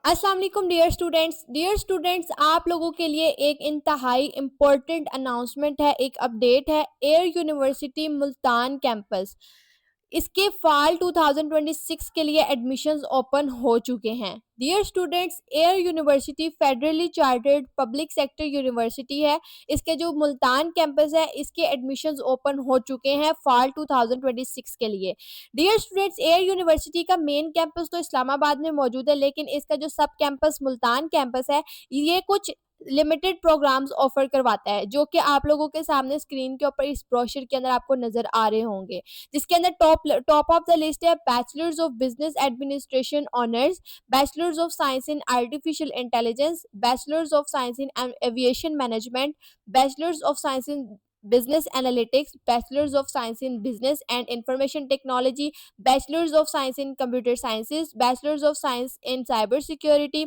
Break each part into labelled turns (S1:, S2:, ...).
S1: अस्सलाम वालेकुम dear students, आप लोगों के लिए एक इंतहाई इम्पोर्टेंट अनाउंसमेंट है, एक अपडेट है। एयर यूनिवर्सिटी मुल्तान कैंपस इसके फाल 2026 के लिए एडमिशंस ओपन हो चुके हैं। Dear students, Air University federally chartered public sector university है। इसके जो मुल्तान कैंपस है, इसके एडमिशंस ओपन हो चुके हैं फाल 2026 के लिए। डियर स्टूडेंट्स, एयर यूनिवर्सिटी का मेन कैंपस तो इस्लामाबाद में मौजूद है, लेकिन इसका जो सब कैंपस मुल्तान कैंपस है, ये कुछ लिमिटेड प्रोग्राम्स ऑफर करवाता है, जो कि आप लोगों के सामने स्क्रीन के ऊपर इस ब्रोशर के अंदर आपको नजर आ रहे होंगे। जिसके अंदर टॉप ऑफ द लिस्ट है bachelors of business administration honours, bachelors of science in artificial intelligence, bachelors of science in aviation management, bachelors of science in business analytics, bachelors of science in business and information technology, bachelors of science in computer sciences, bachelors of science in cyber security,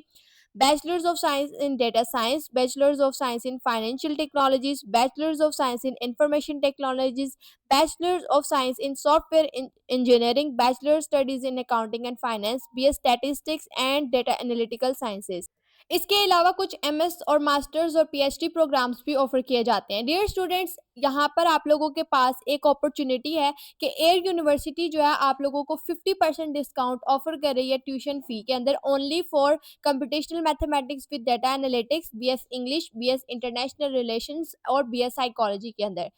S1: bachelors of science in data science, bachelors of science in financial technologies, bachelors of science in information technologies, bachelors of science in software engineering, bachelor studies in accounting and finance, BS statistics and data analytical sciences। इसके अलावा कुछ MS और masters और PhD programmes भी offer किए जाते हैं। Dear students, यहाँ पर आप लोगों के पास एक अपॉर्चुनिटी है कि एयर यूनिवर्सिटी जो है आप लोगों को 50% डिस्काउंट ऑफर कर रही है ट्यूशन फी के अंदर, only for computational mathematics with data analytics, BS English, BS international relations और बीएस साइकोलॉजी के अंदर।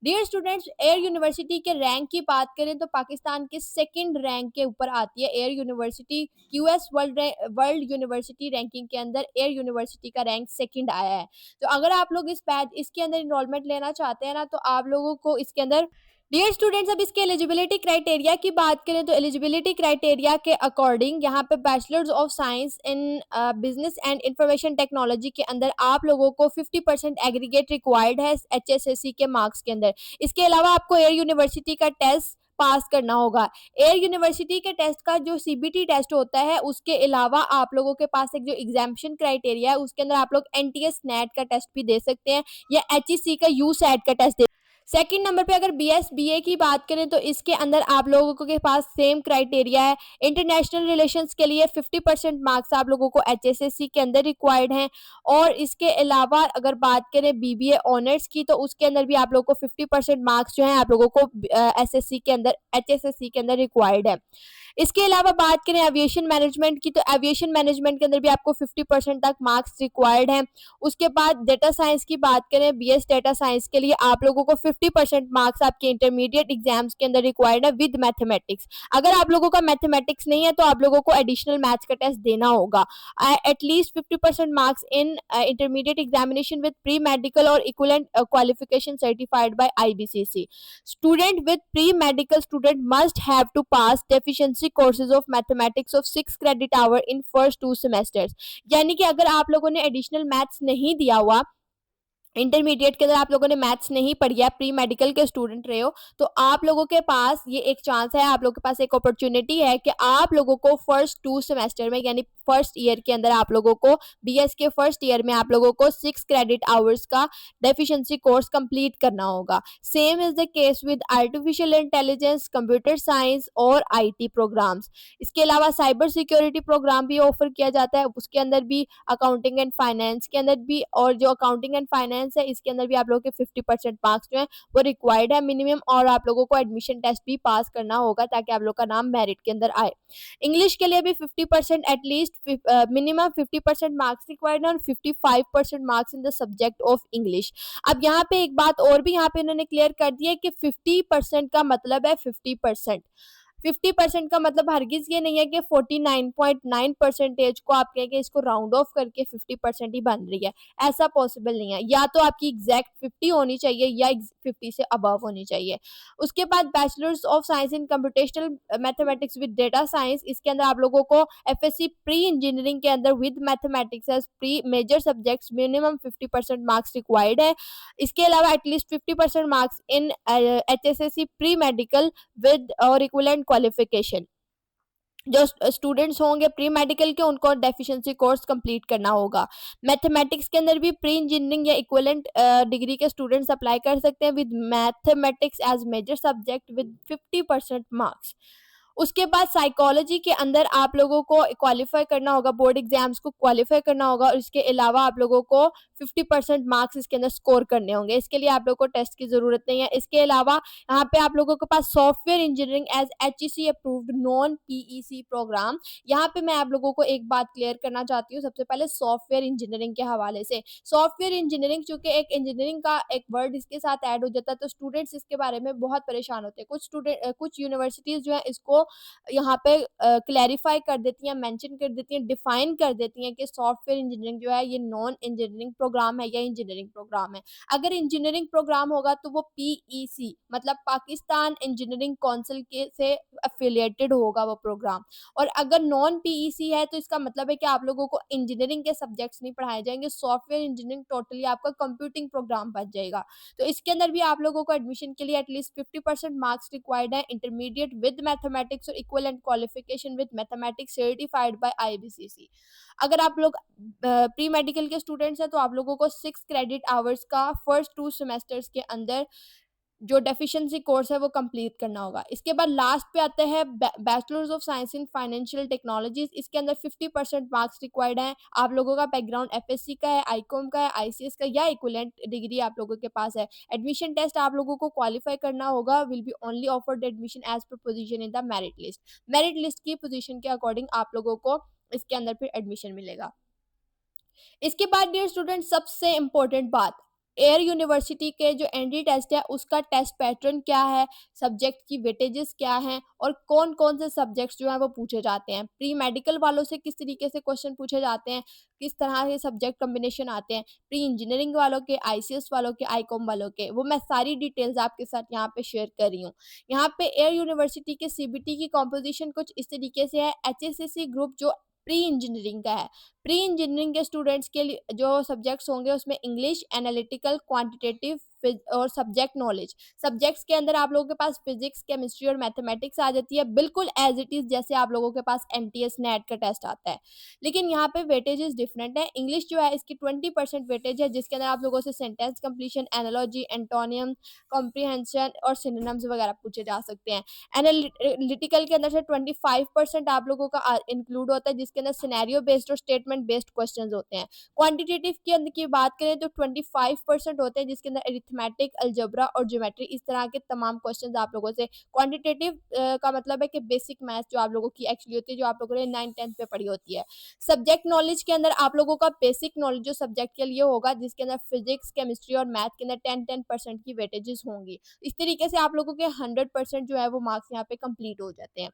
S1: डियर स्टूडेंट्स, एयर यूनिवर्सिटी के रैंक की बात करें तो पाकिस्तान के सेकंड रैंक के ऊपर आती है air university. US world university ranking के अंदर एयर यूनिवर्सिटी का रैंक सेकंड आया है। तो अगर आप लोग इसके अंदर इनरोलमेंट लेना चाहते हैं ना, तो आप लोगों को इसके अंदर। डियर स्टूडेंट्स, अब इसके एलिजिबिलिटी क्राइटेरिया की बात करें तो एलिजिबिलिटी क्राइटेरिया के अकॉर्डिंग यहाँ पे bachelors of science in business and information technology के अंदर आप लोगों को 50% एग्रीगेट रिक्वायर्ड है एचएसएससी के मार्क्स के अंदर। इसके अलावा आपको एयर यूनिवर्सिटी का टेस्ट पास करना होगा। एयर यूनिवर्सिटी के टेस्ट का जो सीबीटी टेस्ट होता है, उसके अलावा आप लोगों के पास एक जो एग्जामिनेशन क्राइटेरिया है, उसके अंदर आप लोग एनटीएस नेट का टेस्ट भी दे सकते हैं या एचईसी का यू सेट का टेस्ट। सेकंड नंबर पे अगर बीएस बीए की बात करें तो इसके अंदर आप लोगों के पास सेम क्राइटेरिया है। इंटरनेशनल रिलेशंस के लिए 50% मार्क्स आप लोगों को एचएसएससी के अंदर रिक्वायर्ड हैं। और इसके अलावा अगर बात करें बीबीए ऑनर्स की, तो उसके अंदर भी आप लोगों को 50% मार्क्स जो है आप लोगों को एसएससी के अंदर एचएसएससी के अंदर रिक्वायर्ड है। इसके अलावा बात करें एविएशन मैनेजमेंट की, तो एविएशन मैनेजमेंट के अंदर भी आपको 50% तक मार्क्स रिक्वायर्ड हैं। उसके बाद डेटा साइंस की बात करें, बीएस डेटा साइंस के लिए आप लोगों को 50% मार्क्स आपके इंटरमीडिएट एग्जाम्स के अंदर रिक्वायर्ड है विद मैथमेटिक्स। अगर आप लोगों का मैथमेटिक्स नहीं है तो आप लोगों को एडिशनल मैथ्स का टेस्ट देना होगा। At least 50% marks in intermediate examination with pre medical और equivalent qualification certified by IBCC. Student with pre-medical student must have to pass deficiency courses of mathematics of 6 credit hour in first 2 semesters। यानी कि अगर आप लोगों ने additional maths नहीं दिया हुआ, इंटरमीडिएट के अंदर आप लोगों ने मैथ्स नहीं पढ़ी है, प्री मेडिकल के स्टूडेंट रहे हो, तो आप लोगों के पास ये एक चांस है, आप लोगों के पास एक अपॉर्चुनिटी है कि आप लोगों को फर्स्ट 2 सेमेस्टर में यानी फर्स्ट ईयर के अंदर आप लोगों को बीएस के फर्स्ट ईयर में आप लोगों को 6 क्रेडिट आवर्स का डेफिशिएंसी कोर्स कंप्लीट करना होगा। Same is the case with artificial intelligence, computer science और आईटी प्रोग्राम्स। इसके अलावा साइबर सिक्योरिटी प्रोग्राम भी ऑफर किया जाता है, उसके अंदर भी अकाउंटिंग एंड फाइनेंस के अंदर भी, और जो अकाउंटिंग एंड फाइनेंस है इसके अंदर भी आप लोगों के 50% मार्क्स जो है वो रिक्वायर्ड है मिनिमम, और आप लोगों को एडमिशन टेस्ट भी पास करना होगा ताकि आप लोग का नाम मेरिट के अंदर आए। इंग्लिश के लिए भी 50% एटलीस्ट मिनिमम 50% मार्क्स रिक्वायर्ड है और 55% marks in the subject of English. अब यहाँ पे एक बात और भी यहाँ पे इन्होंने क्लियर कर दी है कि 50% का मतलब है 50%। 50% का मतलब हरगिज ये नहीं है कि 49.9% को आप कहें कि इसको राउंड ऑफ करके 50% ही बन रही है, ऐसा पॉसिबल नहीं है। या तो आपकी एग्जैक्ट 50 होनी चाहिए या 50 से अबव होनी चाहिए। उसके बाद bachelors of science in computational mathematics with data science, इसके अंदर आप लोगों को एफएससी प्री इंजीनियरिंग के अंदर with mathematics as pre major subjects minimum 50% marks required है। इसके अलावा at least 50% marks in HSSC pre medical with और इक्विवेलेंट क्वालिफिकेशन। जो स्टूडेंट्स होंगे प्री मेडिकल के, उनको डेफिशिएंसी कोर्स कंप्लीट करना होगा। मैथमेटिक्स के अंदर भी प्री इंजीनियरिंग या इक्विवेलेंट डिग्री के स्टूडेंट्स अप्लाई कर सकते हैं with mathematics as major subject with 50% marks. उसके बाद साइकोलॉजी के अंदर आप लोगों को क्वालिफाई करना होगा, बोर्ड एग्जाम्स को क्वालिफाई करना होगा और इसके अलावा आप लोगों को 50% मार्क्स इसके अंदर स्कोर करने होंगे। इसके लिए आप लोगों को टेस्ट की ज़रूरत नहीं है। इसके अलावा यहाँ पे आप लोगों के पास software engineering as HEC approved non PEC program. यहाँ पे मैं आप लोगों को एक बात क्लियर करना चाहती हूँ सबसे पहले सॉफ्टवेयर इंजीनियरिंग के हवाले से। सॉफ्टवेयर इंजीनियरिंग चूंकि एक इंजीनियरिंग का एक वर्ड इसके साथ ऐड हो जाता है तो स्टूडेंट्स इसके बारे में बहुत परेशान होते हैं। कुछ यूनिवर्सिटीज जो है इसको यहाँ पे क्लैरिफाई कर देती हैं, मेंशन कर देती हैं, डिफाइन कर देती हैं कि सॉफ्टवेयर इंजीनियरिंग जो है ये नॉन इंजीनियरिंग प्रोग्राम है या इंजीनियरिंग प्रोग्राम है। अगर इंजीनियरिंग प्रोग्राम होगा तो वो पीईसी मतलब पाकिस्तान इंजीनियरिंग काउंसिल के से एफिलिएटेड होगा वो प्रोग्राम। और अगर नॉन पीईसी है तो इसका मतलब है कि आप लोगों को इंजीनियरिंग के सब्जेक्ट्स नहीं पढ़ाए जाएंगे, सॉफ्टवेयर इंजीनियरिंग टोटली आपका कंप्यूटिंग प्रोग्राम बच जाएगा। तो इसके अंदर भी आप लोगों को एडमिशन के लिए एटलीस्ट 50% मार्क्स रिक्वायर्ड है, इंटरमीडिएट विद मैथमेटिक्स और equivalent qualification with mathematics certified by IBCC. अगर आप लोग प्री मेडिकल के स्टूडेंट्स हैं तो आप लोगों को 6 क्रेडिट आवर्स का फर्स्ट 2 सेमेस्टर्स के अंदर जो डेफिशिएंसी कोर्स है वो कंप्लीट करना होगा। इसके बाद लास्ट पे आते हैं bachelors of science in financial technologies. इसके अंदर 50% मार्क्स रिक्वायर्ड हैं। आप लोगों का बैकग्राउंड एफएससी का है, आईकॉम का है, आईसीएस का या इक्विवेलेंट डिग्री आप लोगों के पास है। एडमिशन टेस्ट आप लोगों को क्वालिफाई करना होगा, will be only offered admission as per position in the merit list. Merit list की पोजीशन के अकॉर्डिंग आप लोगों को इसके अंदर फिर एडमिशन मिलेगा। इसके बाद डियर स्टूडेंट सबसे इंपॉर्टेंट बात, एयर यूनिवर्सिटी के जो एनडी टेस्ट है उसका टेस्ट पैटर्न क्या है, सब्जेक्ट की वेटेजेस क्या हैं और कौन कौन से सब्जेक्ट्स जो हैं वो पूछे जाते हैं। प्री मेडिकल वालों से किस तरीके से क्वेश्चन पूछे जाते हैं, किस तरह के सब्जेक्ट कम्बिनेशन आते हैं, प्री इंजीनियरिंग वालों के, आईसीएस वालों के, आईकॉम वालों के, वो मैं सारी डिटेल्स आपके साथ यहाँ पे शेयर कर रही हूँ। यहाँ पे एयर यूनिवर्सिटी के सीबीटी की कॉम्पोजिशन कुछ इस तरीके से है। एचएससीसी ग्रुप जो प्री इंजीनियरिंग का है, प्री इंजीनियरिंग के स्टूडेंट्स के लिए जो सब्जेक्ट्स होंगे उसमें इंग्लिश, एनालिटिकल, क्वांटिटेटिव और सब्जेक्ट नॉलेज। सब्जेक्ट्स के अंदर आप लोगों के पास फिजिक्स, केमिस्ट्री और मैथमेटिक्स आ जाती है, बिल्कुल एज इट इज जैसे आप लोगों के पास एमटीएस नेट का टेस्ट आता है। लेकिन यहाँ पे वेटेजेस डिफरेंट है। इंग्लिश जो है इसकी 20% वेटेज है जिसके अंदर आप लोगों से sentence completion, analogy, antonym, comprehension और सिनोनिम्स वगैरह पूछे जा सकते हैं। एनालिटिकल के अंदर से 25% आप लोगों का इंक्लूड होता है जिसके अंदर सिनेरियो बेस्ड और स्टेटमेंट बेस्ड क्वेश्चंस होते हैं। क्वांटिटेटिव के अंदर की बात करें तो 25% होते हैं जिसके अंदर अरिथमेटिक, अलजेब्रा और ज्योमेट्री इस तरह के तमाम क्वेश्चंस आप लोगों से। क्वांटिटेटिव का मतलब है कि बेसिक मैथ्स जो आप लोगों की एक्चुअली होती है, जो आप लोगों ने 9th-10th पे पढ़ी होती है। सब्जेक्ट नॉलेज के अंदर आप लोगों का बेसिक नॉलेज जो सब्जेक्ट के लिए होगा जिसके अंदर फिजिक्स, केमिस्ट्री और मैथ के अंदर 10% की वेटेजेस होंगी। इस तरीके से आप लोगों के 100% जो है वो मार्क्स यहाँ पे कंप्लीट हो जाते हैं।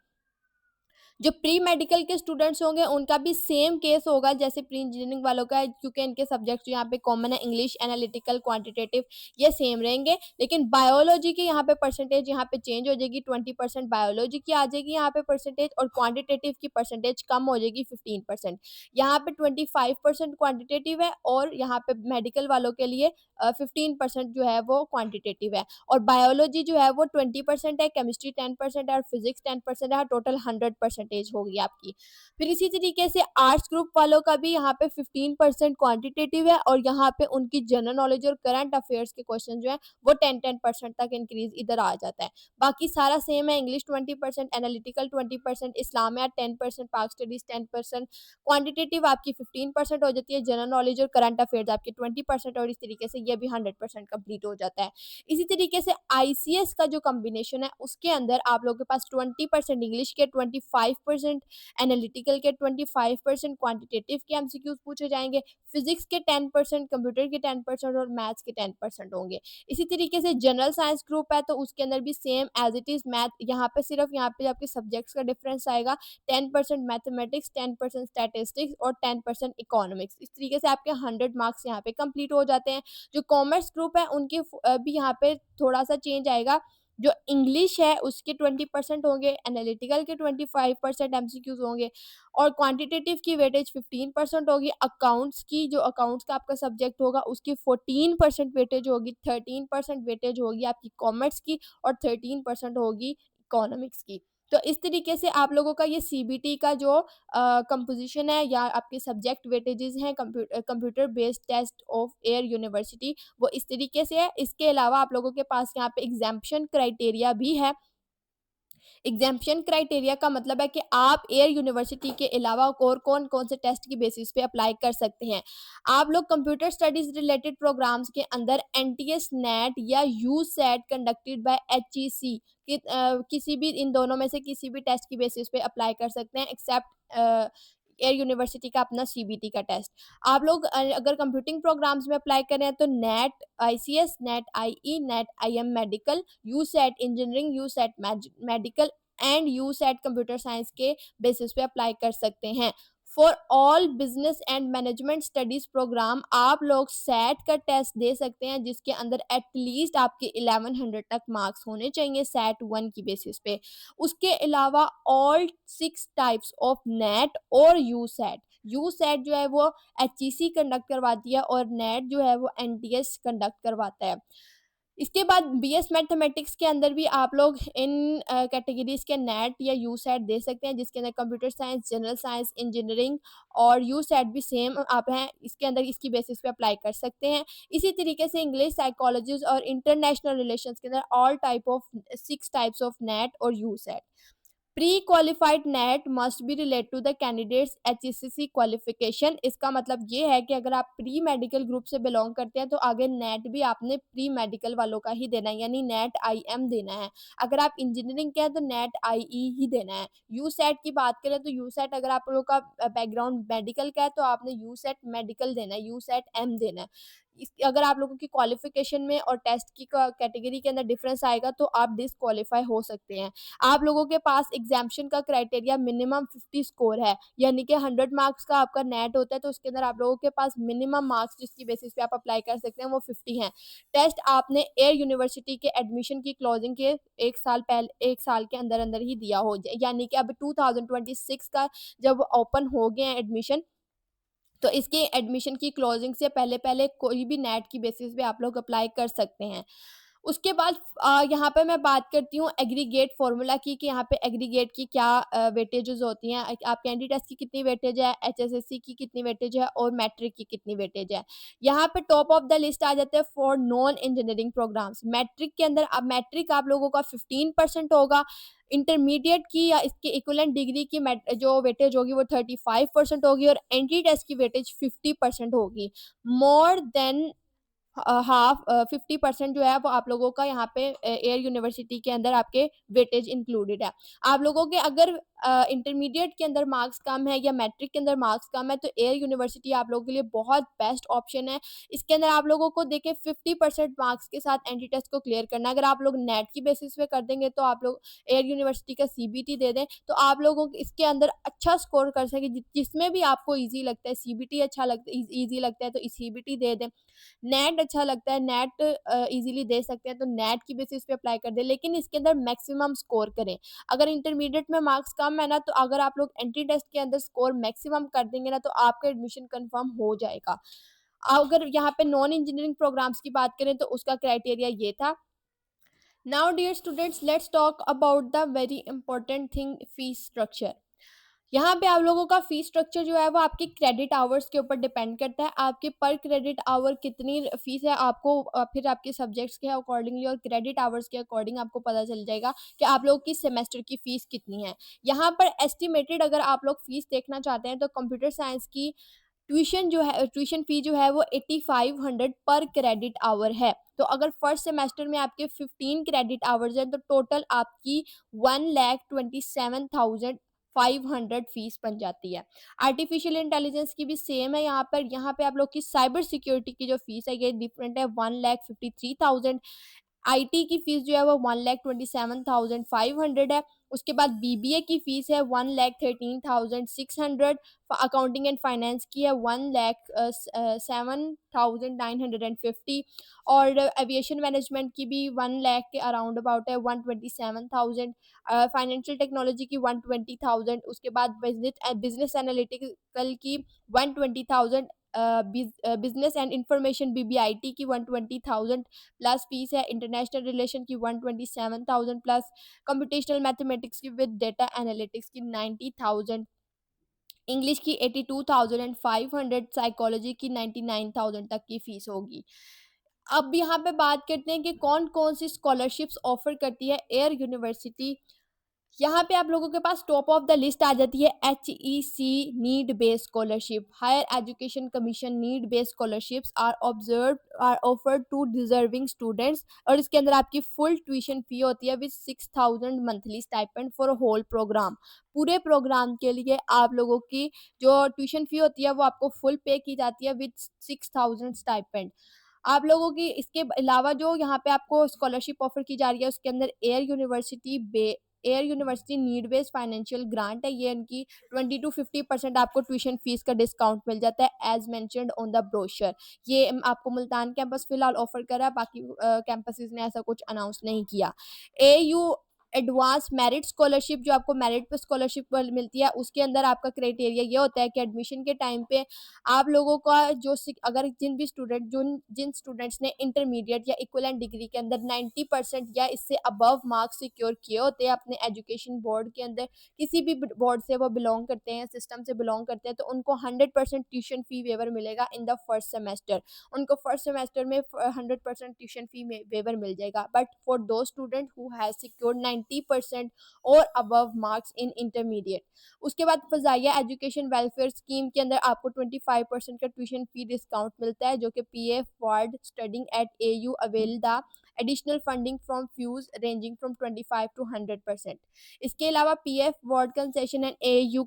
S1: जो प्री मेडिकल के स्टूडेंट्स होंगे उनका भी सेम केस होगा जैसे प्री इंजीनियरिंग वालों का है, क्योंकि इनके सब्जेक्ट्स यहाँ पे कॉमन है, इंग्लिश, एनालिटिकल, क्वांटिटेटिव, ये सेम रहेंगे। लेकिन बायोलॉजी की यहाँ पे परसेंटेज यहाँ पे चेंज हो जाएगी, 20% बायोलॉजी की आ जाएगी यहाँ पे परसेंटेज और क्वांटिटेटिव की परसेंटेज कम हो जाएगी 15%। यहाँ पे 25% क्वांटिटेटिव है और यहाँ पे मेडिकल वालों के लिए 15% जो है वो क्वांटिटेटिव है और बायोलॉजी जो है वो 20% है, केमिस्ट्री 10% है और फिजिक्स 10% है, टोटल 100% होगी आपकी। फिर इसी तरीके से आर्ट्स ग्रुप वालों का भी यहाँ पे 15% क्वांटिटेटिव है और यहाँ पे उनकी जनरल नॉलेज और करंट अफेयर्स के क्वेश्चन जो है वो 10% तक इंक्रीज इधर आ जाता है। बाकी सारा सेम है, इंग्लिश 20%, एनालिटिकल 20%, इस्लामिया 10%, पाक स्टडीज 10%, क्वांटिटेटिव आपकी 15% हो जाती है, जनरल नॉलेज और करंट अफेयर्स आपकी 20% और इस तरीके से ये भी 100% कंप्लीट हो जाता है। इसी तरीके से आईसीएस का जो कॉम्बिनेशन है उसके अंदर आप लोगों के पास 20% इंग्लिश के, 25% एनालिटिकल के, 25% क्वांटिटेटिव के एमसीक्यूज पूछे जाएंगे, फिजिक्स के 10%, कंप्यूटर के 10% और मैथ्स के 10% होंगे। इसी तरीके से जनरल साइंस ग्रुप है तो उसके अंदर भी same as it is math, यहाँ पे सिर्फ यहाँ पे आपके सब्जेक्ट्स का डिफरेंस आएगा, 10% मैथमेटिक्स, 10% स्टैटिस्टिक्स और 10% इकोनॉमिक्स। इस तरीके से आपके 100 मार्क्स यहाँ पे कंप्लीट हो जाते हैं। जो कॉमर्स ग्रुप है उनके भी यहाँ पे थोड़ा सा चेंज आएगा, जो इंग्लिश है उसके 20% होंगे, एनालिटिकल के 25% एमसीक्यूज होंगे और क्वांटिटेटिव की वेटेज 15% होगी। अकाउंट्स की जो अकाउंट्स का आपका सब्जेक्ट होगा उसकी 14% वेटेज होगी, 13% वेटेज होगी आपकी कॉमर्स की और 13% होगी इकोनॉमिक्स की। तो इस तरीके से आप लोगों का ये सीबीटी का जो कंपोजिशन है या आपके सब्जेक्ट वेटेजेस हैं computer based test of Air University वो इस तरीके से है। इसके अलावा आप लोगों के पास यहाँ पे एग्जाम्पशन क्राइटेरिया भी है। एग्जाम्पशन क्राइटेरिया का मतलब है कि आप एयर यूनिवर्सिटी के अलावा और कौन कौन से टेस्ट की बेसिस पे अप्लाई कर सकते हैं। आप लोग कंप्यूटर स्टडीज रिलेटेड प्रोग्राम्स के अंदर एनटीएस नेट या you set conducted by HEC किसी भी इन दोनों में से किसी भी टेस्ट की बेसिस पे अप्लाई कर सकते हैं, एक्सेप्ट एयर यूनिवर्सिटी का अपना सीबीटी का टेस्ट। आप लोग अगर कंप्यूटिंग प्रोग्राम्स में अप्लाई करें हैं तो NET ICS, NET IE, NET IM medical, USAT engineering, USAT medical and USAT computer science के बेसिस पे अप्लाई कर सकते हैं। For all business and management studies program आप लोग सेट का टेस्ट दे सकते हैं, जिसके अंदर एटलीस्ट आपके 1100 तक मार्क्स होने चाहिए सेट 1 की बेसिस पे। उसके अलावा ऑल 6 टाइप्स ऑफ नेट और यू सेट, यू सेट जो है वो एचईसी कंडक्ट करवाती है और नेट जो है वो एनटीएस कंडक्ट करवाता है। इसके बाद बीएस मैथमेटिक्स के अंदर भी आप लोग इन कैटेगरीज के नेट या यू सेट दे सकते हैं, जिसके अंदर computer science, general science, engineering और यू सेट भी सेम आप हैं, इसके अंदर इसकी बेसिस पे अप्लाई कर सकते हैं। इसी तरीके से इंग्लिश, साइकोलॉजी और इंटरनेशनल रिलेशंस के अंदर all type of 6 types of NAT और USAT. Pre qualified NAT must be relate to the candidates HECC qualification. इसका मतलब ये है कि अगर आप प्री मेडिकल ग्रुप से बिलोंग करते हैं तो आगे नेट भी आपने प्री मेडिकल वालों का ही देना है, यानी नेट आईएम देना है। अगर आप इंजीनियरिंग के हैं तो नेट आईई ही देना है। यू सेट की बात करें तो यू सेट अगर आप लोगों का बैकग्राउंड मेडिकल का है तो आपने यू सेट मेडिकल देना है, यू सेट एम देना है। अगर आप लोगों की क्वालिफिकेशन में और टेस्ट की कैटेगरी के अंदर डिफरेंस आएगा तो आप डिसक्वालीफाई हो सकते हैं। आप लोगों के पास एग्जाम्पशन का क्राइटेरिया मिनिमम 50 स्कोर है, यानी कि 100 मार्क्स का आपका नेट होता है तो उसके अंदर आप लोगों के पास मिनिमम मार्क्स जिसकी बेसिस पे आप अप्लाई कर सकते हैं वो 50 हैं। टेस्ट आपने एयर यूनिवर्सिटी के एडमिशन की क्लोजिंग के एक साल के अंदर अंदर ही दिया हो, यानी कि अब 2026 का जब ओपन हो गए हैं एडमिशन तो इसके एडमिशन की क्लोजिंग से पहले पहले कोई भी नेट की बेसिस पे आप लोग अप्लाई कर सकते हैं। उसके बाद यहाँ पे मैं बात करती हूँ एग्रीगेट फॉर्मूला की कि यहाँ पे एग्रीगेट की क्या वेटेजेस होती हैं। आप कैंडी टेस्ट की कितनी वेटेज है, एचएसएससी की कितनी वेटेज है और मैट्रिक की कितनी वेटेज है। यहाँ पे टॉप ऑफ द लिस्ट आ जाते हैं for non engineering programs. Matric के अंदर अब मैट्रिक आप लोगों का 15% होगा, इंटरमीडिएट की या इसके इक्विवेलेंट डिग्री की जो वेटेज होगी वो 35% होगी और एंट्री टेस्ट की वेटेज 50% होगी। मोर देन हाफ 50% जो है वो आप लोगों का यहाँ पे एयर यूनिवर्सिटी के अंदर आपके वेटेज इंक्लूडेड है। आप लोगों के अगर इंटरमीडिएट के अंदर मार्क्स कम है या मैट्रिक के अंदर मार्क्स कम है तो एयर यूनिवर्सिटी आप लोगों के लिए बहुत बेस्ट ऑप्शन है। इसके अंदर आप लोगों को देखे 50% मार्क्स के साथ एंट्री टेस्ट को क्लियर करना। अगर आप लोग नेट की बेसिस पे कर देंगे तो आप लोग एयर यूनिवर्सिटी का सीबीटी दे दें तो आप लोगों को इसके अंदर अच्छा स्कोर कर सके, जिसमें भी आपको ईजी लगता है, सीबीटी अच्छा लगता है, ईजी लगता है तो सीबीटी दे दें। नेट अच्छा लगता है, नेट इजीली दे सकते हैं तो नेट की बेसिस पे अप्लाई कर दें, लेकिन इसके अंदर मैक्सिमम स्कोर करें। अगर इंटरमीडिएट में मार्क्स कम है ना तो अगर आप लोग एंट्री टेस्ट के अंदर स्कोर मैक्सिमम कर देंगे ना तो आपका एडमिशन कंफर्म हो जाएगा। अगर यहाँ पे नॉन इंजीनियरिंग प्रोग्राम्स की बात करें तो उसका क्राइटेरिया ये था। Now dear students let's talk about the very important thing, fees structure. यहाँ पे आप लोगों का फीस स्ट्रक्चर जो है वो आपके क्रेडिट आवर्स के ऊपर डिपेंड करता है। आपके पर क्रेडिट आवर कितनी फीस है आपको फिर आपके सब्जेक्ट्स के अकॉर्डिंगली और क्रेडिट आवर्स के अकॉर्डिंग आपको पता चल जाएगा कि आप लोगों की सेमेस्टर की फीस कितनी है। यहाँ पर एस्टिमेटेड अगर आप लोग फीस देखना चाहते हैं तो कंप्यूटर साइंस की ट्यूशन फी जो है वो 8500 पर क्रेडिट आवर है। तो अगर फर्स्ट सेमेस्टर में आपके 15 क्रेडिट आवर्स हैं तो टोटल आपकी 1,27,500 फीस बन जाती है। आर्टिफिशियल इंटेलिजेंस की भी सेम है यहाँ पे आप लोग की साइबर सिक्योरिटी की जो फीस है ये डिफरेंट है, 1,53,000। आईटी की फीस जो है वो 1,27,500 है। उसके बाद बीबीए की फीस है 1,13,600। अकाउंटिंग एंड फाइनेंस की है 1,07,950 और एविएशन मैनेजमेंट की भी 1 लाख के अराउंड अबाउट है, 127,000। फाइनेंशियल टेक्नोलॉजी की 120,000। उसके बाद बिजनेस एनालिटिकल की 120,000। बिजनेस एंड इंफॉर्मेशन बीबीआईटी की 120,000 प्लस फीस है। इंटरनेशनल रिलेशन की 127,000 प्लस कंप्यूटेशनल मैथमेटिक्स की विद डेटा एनालिटिक्स की 90,000। इंग्लिश की 82,500। साइकोलॉजी की 99,000 तक की फीस होगी। अब यहाँ पे बात करते हैं कि कौन कौन सी स्कॉलरशिप्स ऑफर करती है एयर यूनिवर्सिटी। यहाँ पे आप लोगों के पास टॉप ऑफ द लिस्ट आ जाती है HEC need based scholarship. Higher education commission need based scholarships are offered to deserving students, और इसके अंदर आपकी फुल ट्यूशन फी होती है with 6000 monthly stipend for whole program. पूरे प्रोग्राम के लिए आप लोगों की जो ट्यूशन फी होती है वो आपको फुल पे की जाती है विद 6000 स्टाइपेंड। आप लोगों की इसके अलावा जो यहाँ पे आपको स्कॉलरशिप ऑफर की जा रही है उसके अंदर Air University need based financial grant है। ये इनकी 20 to 50% आपको ट्यूशन फीस का डिस्काउंट मिल जाता है as mentioned on the brochure. ये आपको मुल्तान कैंपस फिलहाल ऑफर कर रहा है, बाकी कैंपसेस ने ऐसा कुछ अनाउंस नहीं किया। AU एडवांस मेरिट स्कॉलरशिप जो आपको मेरिट पे स्कॉलरशिप मिलती है, उसके अंदर आपका क्राइटेरिया ये होता है कि एडमिशन के टाइम पे आप लोगों का अगर जिन स्टूडेंट्स ने इंटरमीडिएट या इक्विवेलेंट डिग्री के अंदर 90% या इससे अबव मार्क्स सिक्योर किए होते हैं अपने एजुकेशन बोर्ड के अंदर, किसी भी बोर्ड से वो बिलोंग करते हैं, सिस्टम से बिलोंग करते हैं, तो उनको 100% ट्यूशन फी वेवर मिलेगा इन द फर्स्ट सेमेस्टर। उनको फर्स्ट सेमेस्टर में 100% ट्यूशन फी वेवर मिल जाएगा। बट फॉर दो स्टूडेंट हु हैज सिक्योर्ड 90% और अबव मार्क्स इन इंटरमीडिएट, उसके बाद फजाइया एजुकेशन वेलफेयर स्कीम के अंदर आपको 25% का ट्यूशन फी डिस्काउंट मिलता है, जो कि PF ward studying at AU avail the additional funding from fees ranging from 25 to 100%। इसके अलावा PF ward concession and AU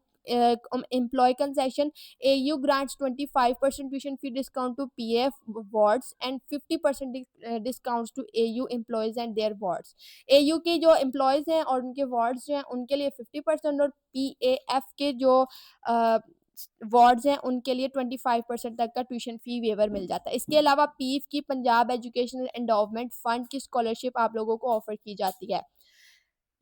S1: employee concession, AU grants 25% tuition fee discount to PF wards and 50% discounts to AU employees and their wards। AU के जो employees हैं और उनके wards जो हैं उनके लिए 50% और PAF के जो वार्ड्स हैं उनके लिए 25% तक का ट्यूशन फी वेवर मिल जाता है। इसके अलावा PEEF की पंजाब एजुकेशनल एंडोवमेंट फंड की स्कॉलरशिप आप लोगों को ऑफर की जाती है।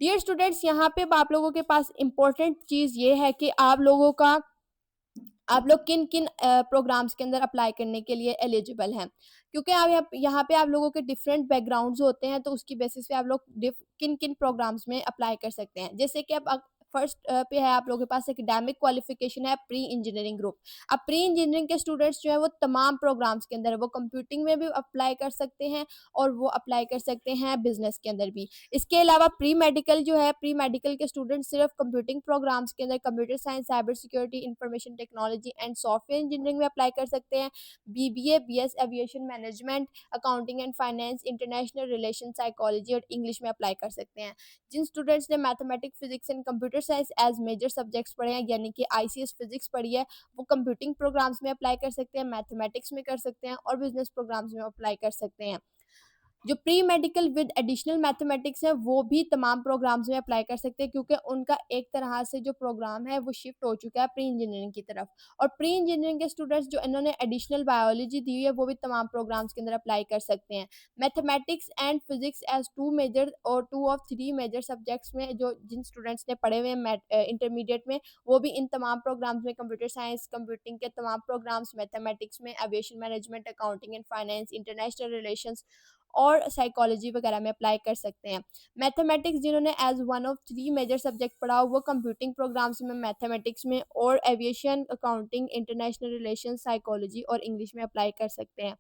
S1: डियर स्टूडेंट्स, यहाँ पे आप लोगों के पास इंपॉर्टेंट चीज़ ये है कि आप लोग किन किन प्रोग्राम्स के अंदर अप्लाई करने के लिए एलिजिबल हैं, क्योंकि आप यहाँ पे आप लोगों के डिफरेंट बैकग्राउंड्स होते हैं, तो उसकी बेसिस पे आप लोग किन किन प्रोग्राम्स में अप्लाई कर सकते हैं। जैसे कि अब फर्स्ट पे है आप लोगों के पास एकेडमिक क्वालिफिकेशन है प्री इंजीनियरिंग ग्रुप। अब प्री इंजीनियरिंग के स्टूडेंट्स जो है वो तमाम प्रोग्राम्स के अंदर वो कंप्यूटिंग में भी अप्लाई कर सकते हैं और वो अप्लाई कर सकते हैं बिजनेस के अंदर भी। इसके अलावा प्री मेडिकल जो है, प्री मेडिकल के स्टूडेंट्स सिर्फ कंप्यूटिंग प्रोग्राम्स के अंदर computer science, cyber security, information technology and software engineering में अप्लाई कर सकते हैं। BBA BS aviation management, accounting and finance, international relation, psychology और इंग्लिश में अप्लाई कर सकते हैं। जिन स्टूडेंट्स ने mathematics, physics and computer science as major subjects पढ़े हैं, यानी कि ICS फिजिक्स पढ़ी है, वो कंप्यूटिंग प्रोग्राम्स में अप्लाई कर सकते हैं, मैथमेटिक्स में कर सकते हैं और बिजनेस प्रोग्राम्स में अप्लाई कर सकते हैं। जो pre medical with additional mathematics है वो भी तमाम प्रोग्राम्स में अप्लाई कर सकते हैं, क्योंकि उनका एक तरह से जो प्रोग्राम है वो शिफ्ट हो चुका है प्री इंजीनियरिंग की तरफ। और प्री इंजीनियरिंग के स्टूडेंट्स जो इन्होंने एडिशनल बायोलॉजी दी हुई है वो भी तमाम प्रोग्राम्स के अंदर अप्लाई कर सकते हैं। Mathematics and physics as 2 major और 2 ऑफ 3 मेजर सब्जेक्ट्स में जो जिन स्टूडेंट्स ने पढ़े हुए हैं इंटरमीडिएट में, वो भी इन तमाम प्रोग्राम्स में कंप्यूटर साइंस, कंप्यूटिंग के तमाम प्रोग्राम्स, मैथमेटिक्स में aviation management, accounting and finance, international relations और साइकोलॉजी वगैरह में अप्लाई कर सकते हैं। मैथमेटिक्स जिन्होंने एज 1 ऑफ 3 मेजर सब्जेक्ट पढ़ा वो कंप्यूटिंग प्रोग्राम्स में मैथमेटिक्स में और aviation, accounting, international relations, psychology और इंग्लिश में अप्लाई कर सकते हैं।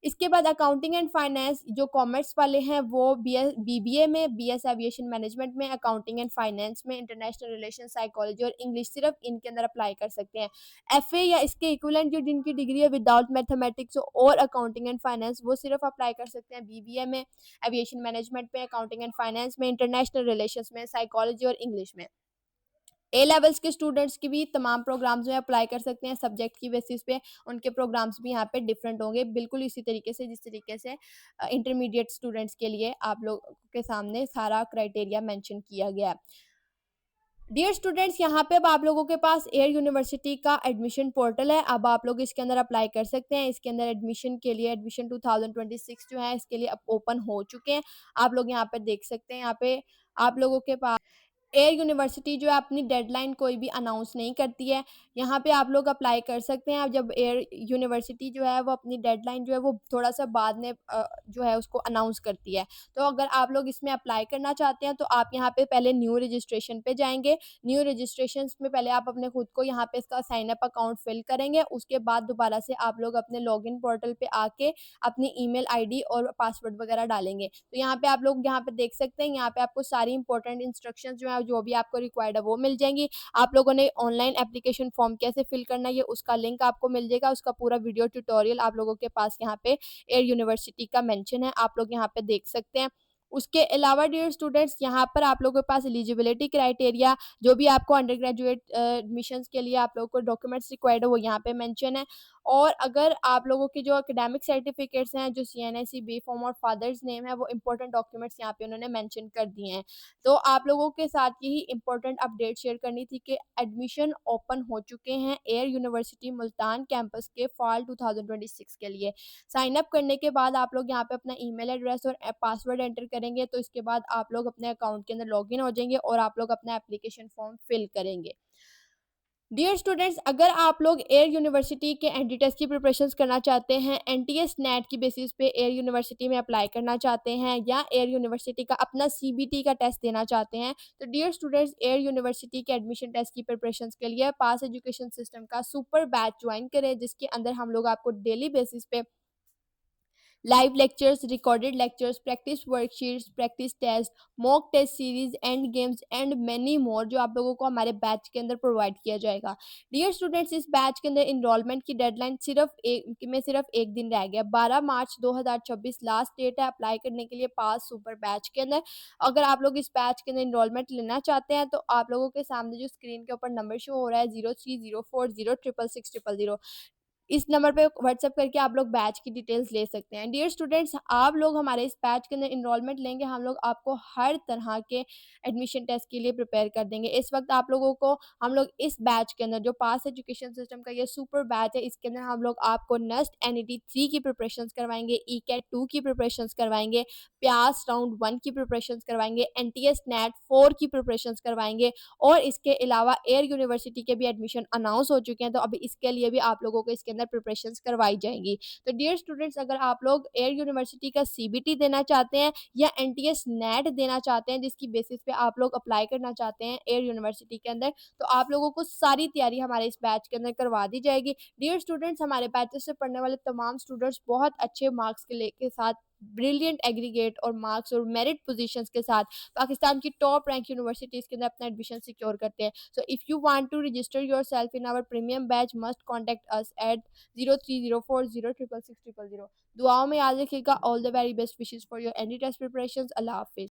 S1: इसके बाद अकाउंटिंग एंड फाइनेंस जो कॉमर्स वाले हैं वो BBA में, BS एविएशन मैनेजमेंट में, अकाउंटिंग एंड फाइनेंस में, इंटरनेशनल रिलेशन, साइकोलॉजी और इंग्लिश सिर्फ इनके अंदर अप्लाई कर सकते हैं। FA या इसके इक्विवेलेंट जो जिनकी डिग्री है विदाउट मैथमेटिक्स और अकाउंटिंग एंड फाइनेंस वो सिर्फ अप्लाई कर सकते हैं BBA में, एविएशन मैनेजमेंट में, अकाउंटिंग एंड फाइनेंस में, इंटरनेशनल रिलेशंस में, साइकोलॉजी और इंग्लिश में। A लेवल्स के स्टूडेंट्स की भी तमाम प्रोग्राम्स में अप्लाई कर सकते हैं सब्जेक्ट की बेसिस पे। उनके प्रोग्राम्स भी यहाँ पे डिफरेंट होंगे, बिल्कुल इसी तरीके से जिस तरीके से इंटरमीडिएट स्टूडेंट्स के लिए आप लोग के सामने सारा क्राइटेरिया मेंशन किया गया है। डियर स्टूडेंट्स, यहाँ पे अब आप लोगों के पास एयर यूनिवर्सिटी का एडमिशन पोर्टल है। अब आप लोग इसके अंदर अप्लाई कर सकते हैं। इसके अंदर एडमिशन के लिए एडमिशन 2026 जो है इसके लिए अब ओपन हो चुके हैं। आप लोग यहाँ पे देख सकते हैं। यहाँ पे आप लोगों के पास एयर यूनिवर्सिटी जो है अपनी डेडलाइन कोई भी अनाउंस नहीं करती है। यहाँ पे आप लोग अप्लाई कर सकते हैं। अब जब एयर यूनिवर्सिटी जो है वो अपनी डेडलाइन जो है वो थोड़ा-सा बाद में जो है उसको अनाउंस करती है। तो अगर आप लोग इसमें अप्लाई करना चाहते हैं तो आप यहाँ पे पहले न्यू रजिस्ट्रेशन पे जाएँगे। न्यू रजिस्ट्रेशंस में पहले आप अपने खुद को यहाँ पे इसका साइन अप अकाउंट फिल करेंगे। उसके बाद दोबारा से आप लोग अपने लॉगिन पोर्टल पे आके अपनी ईमेल आईडी और पासवर्ड वगैरह डालेंगे। तो यहाँ पे आप लोग यहाँ पे देख सकते हैं, यहाँ पे आपको सारी इंपॉर्टेंट इंस्ट्रक्शंस जो है जो भी आपको रिक्वायर्ड है वो मिल जाएँगी। आप लोगों ने ऑनलाइन एप्लीकेशन फॉर्म कैसे फिल करना है ये उसका लिंक आपको मिल जाएगा। उसका पूरा वीडियो ट्यूटोरियल आप लोगों के पास यहाँ पे एयर यूनिवर्सिटी का मेंशन है, आप लोग यहाँ पे देख सकते हैं। उसके अलावा डियर स्टूडेंट्स, यहाँ पर आप लोगों के पास एलिजिबिलिटी क्राइटेरिया जो भी आपको अंडर ग्रेजुएट एडमिशन्स के लिए आप लोगों को डॉक्यूमेंट्स रिक्वायर्ड है वो यहाँ पे मेंशन है। और अगर आप लोगों की जो एकेडमिक सर्टिफिकेट्स हैं, जो सीएनएसी, बी फॉर्म और फादर्स नेम है, वो इंपॉर्टेंट डॉक्यूमेंट्स यहाँ पे उन्होंने मेंशन कर दिए हैं। तो आप लोगों के साथ यही इंपॉर्टेंट अपडेट शेयर करनी थी कि एडमिशन ओपन हो चुके हैं एयर यूनिवर्सिटी मुल्तान कैंपस के फॉल 2026 के लिए। साइन अप करने के बाद आप लोग यहाँ पे अपना ईमेल एड्रेस और पासवर्ड एंटर करेंगे, तो इसके बाद आप लोग अपने अकाउंट के अंदर लॉगिन हो जाएंगे और आप लोग अपना एप्लीकेशन फॉर्म फिल करेंगे। डियर स्टूडेंट्स, अगर आप लोग एयर यूनिवर्सिटी के एंट्री टेस्ट की प्रिपरेशंस करना चाहते हैं, एनटीएस नेट की बेसिस पे एयर यूनिवर्सिटी में अप्लाई करना चाहते हैं या एयर यूनिवर्सिटी का अपना सीबीटी का टेस्ट देना चाहते हैं, तो डियर स्टूडेंट्स, एयर यूनिवर्सिटी के एडमिशन टेस्ट की प्रिपरेशंस के लिए पास एजुकेशन सिस्टम का सुपर बैच ज्वाइन करें, जिसके अंदर हम लोग आपको डेली बेसिस पे live lectures, recorded lectures, practice worksheets, practice test, mock test series, and games and many more जो आप लोगों को हमारे बैच के अंदर प्रोवाइड किया जाएगा। डियर स्टूडेंट्स, इस बैच के अंदर इनरोलमेंट की डेडलाइन सिर्फ एक दिन रह गया। 12 मार्च 2026 लास्ट डेट है अप्लाई करने के लिए पास सुपर बैच के अंदर। अगर आप लोग इस बैच के अंदर इनरोलमेंट लेना चाहते हैं तो आप लोगों के सामने जो स्क्रीन के ऊपर नंबर शो हो रहा है 0304066600, इस नंबर पे व्हाट्सएप करके आप लोग बैच की डिटेल्स ले सकते हैं। डियर स्टूडेंट्स, आप लोग हमारे इस बैच के अंदर इनरोलमेंट लेंगे, हम लोग आपको हर तरह के एडमिशन टेस्ट के लिए प्रिपेयर कर देंगे। इस वक्त आप लोगों को हम लोग इस बैच के अंदर जो पास एजुकेशन सिस्टम का ये सुपर बैच है, इसके अंदर हम लोग आपको नेस्ट एनईटी 3 की प्रिपरेशंस करवाएंगे, ईकेट 2 की प्रिपरेशंस करवाएंगे, प्यास राउंड 1 की प्रिपरेशंस करवाएंगे, एनटीएस नेट 4 की प्रिपरेशंस करवाएंगे। और इसके अलावा एयर यूनिवर्सिटी के भी एडमिशन अनाउंस हो चुके हैं, तो अभी इसके लिए भी आप लोगों को इसके अंदर प्रिपरेशंस करवाई जाएंगी। तो डियर स्टूडेंट्स, अगर आप लोग एयर यूनिवर्सिटी का सीबीटी देना चाहते हैं या एनटीएस नेट देना चाहते हैं, जिसकी बेसिस पे आप लोग अप्लाई करना चाहते हैं एयर यूनिवर्सिटी के अंदर, तो आप लोगों को सारी तैयारी हमारे इस बैच के अंदर करवा दी जाएगी। डियर स्टूडेंट्स, हमारे बैचेस से पढ़ने वाले तमाम स्टूडेंट्स बहुत अच्छे मार्क्स के साथ, ब्रिलियंट एग्रीगेट और मार्क्स और मेरिट पोजीशंस के साथ पाकिस्तान की टॉप रैंक यूनिवर्सिटीज के अंदर अपना एडमिशन सिक्योर करते हैं। So if you want to register yourself in our premium batch, must contact us at 0304066600। दुआओं में याद रखिएगा। All the very best wishes for your any test preparations. अल्लाह हाफिज।